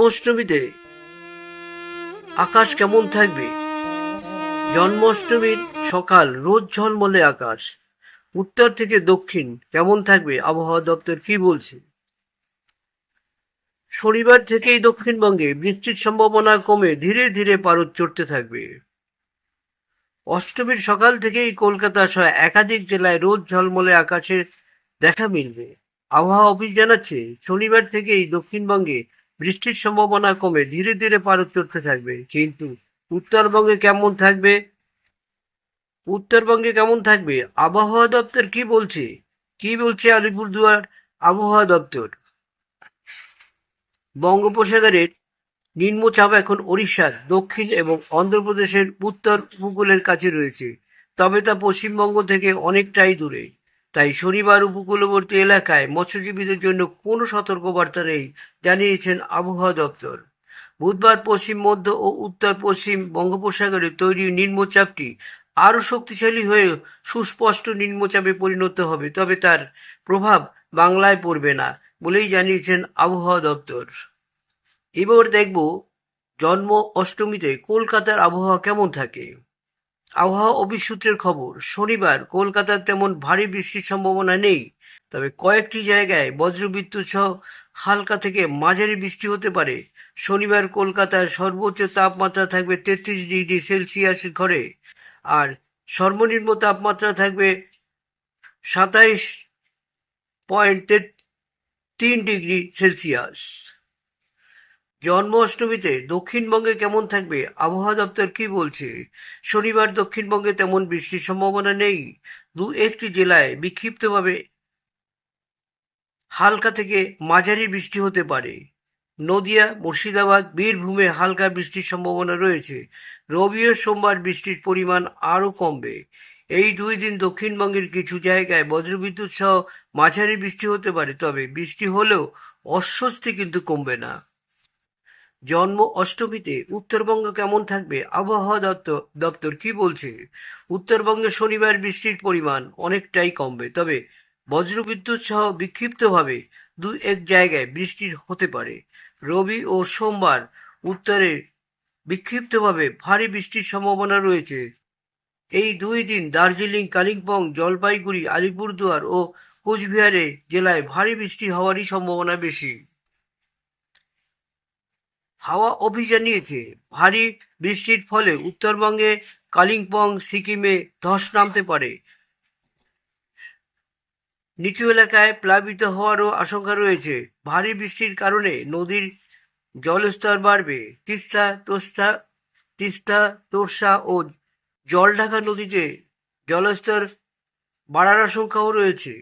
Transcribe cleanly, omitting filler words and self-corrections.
জন্মাষ্টমীতে আকাশ কেমন থাকবে? জন্মাষ্টমীর সকাল রোদ ঝলমলে আকাশ। উত্তর থেকে দক্ষিণ কেমন থাকবে আবহাওয়া দপ্তর কি বলছে? শনিবার থেকেই দক্ষিণবঙ্গে বৃষ্টির সম্ভাবনা কমে ধীরে ধীরে পারদ চড়তে থাকবে। অষ্টমীর সকাল থেকেই কলকাতা সহ একাধিক জেলায় রোদ ঝলমলে আকাশের দেখা মিলবে। আবহাওয়া অফিস জানাচ্ছে শনিবার থেকেই দক্ষিণবঙ্গে বৃষ্টির সম্ভাবনা কমে ধীরে ধীরে পারদ চড়তে থাকবে। কিন্তু উত্তরবঙ্গে কেমন থাকবে? উত্তরবঙ্গে কেমন থাকবে আবহাওয়া দপ্তর কি বলছে? কি বলছে আলিপুরদুয়ার আবহাওয়া দপ্তর? বঙ্গোপসাগরের নিম্নচাপ এখন ওড়িশার দক্ষিণ এবং অন্ধ্রপ্রদেশের উত্তর উপকূলের কাছে রয়েছে, তবে তা পশ্চিমবঙ্গ থেকে অনেকটাই দূরে। তাই শনিবার উপকূলবর্তী এলাকায় মৎস্যজীবীদের জন্য কোনো সতর্কবার্তা নেই, জানিয়েছেন আবহাওয়া দপ্তর। বুধবার পশ্চিম মধ্য ও উত্তর পশ্চিম বঙ্গোপসাগরে তৈরি নিম্নচাপটি আরও শক্তিশালী হয়ে সুস্পষ্ট নিম্নচাপে পরিণত হবে, তবে তার প্রভাব বাংলায় পড়বে না বলেই জানিয়েছেন আবহাওয়া দপ্তর। এবার দেখব জন্ম অষ্টমীতে কলকাতার আবহাওয়া কেমন থাকে। আবহাওয়া অফিস সূত্রের খবর, শনিবার কলকাতার তেমন ভারী বৃষ্টির সম্ভাবনা নেই, তবে কয়েকটি জায়গায় বজ্রবিদ্যুৎ সহ হালকা থেকে মাঝারি বৃষ্টি হতে পারে। শনিবার কলকাতার সর্বোচ্চ তাপমাত্রা থাকবে 33 ডিগ্রি সেলসিয়াসের ঘরে, আর সর্বনিম্ন তাপমাত্রা থাকবে 27.3 ডিগ্রি সেলসিয়াস। জন্মাষ্টমীতে দক্ষিণবঙ্গে কেমন থাকবে আবহাওয়া দপ্তর কি বলছে? শনিবার দক্ষিণবঙ্গে তেমন বৃষ্টির সম্ভাবনা নেই। দু একটি জেলায় বিক্ষিপ্তভাবে হালকা থেকে মাঝারি বৃষ্টি হতে পারে। নদিয়া, মুর্শিদাবাদ, বীরভূমে হালকা বৃষ্টির সম্ভাবনা রয়েছে। রবি ও সোমবার বৃষ্টির পরিমাণ আরও কমবে। এই 2 দিন দক্ষিণবঙ্গের কিছু জায়গায় বজ্রবিদ্যুৎ সহ মাঝারি বৃষ্টি হতে পারে, তবে বৃষ্টি হলেও অস্বস্তি কিন্তু কমবে না। জন্ম অষ্টমীতে উত্তরবঙ্গ কেমন থাকবে আবহাওয়া দপ্তর কি বলছে? উত্তরবঙ্গে শনিবার বৃষ্টির পরিমাণ অনেকটাই কমবে, তবে বজ্রবিদ্যুৎ সহ বিক্ষিপ্তভাবে দু এক জায়গায় বৃষ্টি হতে পারে। রবি ও সোমবার উত্তরে বিক্ষিপ্তভাবে ভারী বৃষ্টির সম্ভাবনা রয়েছে। এই 2 দিন দার্জিলিং, কালিম্পং, জলপাইগুড়ি, আলিপুরদুয়ার ও কোচবিহারে জেলায় ভারী বৃষ্টি হওয়ারই সম্ভাবনা বেশি। হাওয়া অফিস জানিয়েছে ভারী বৃষ্টির ফলে উত্তরবঙ্গে কালিম্পং, সিকিমে ধস নামতে পারে। নিচু এলাকায় প্লাবিত হওয়ারও আশঙ্কা রয়েছে। ভারী বৃষ্টির কারণে নদীর জলস্তর বাড়বে। তিস্তা, তোরসা ও জলঢাকা নদীতে জলস্তর বাড়ার আশঙ্কাও রয়েছে।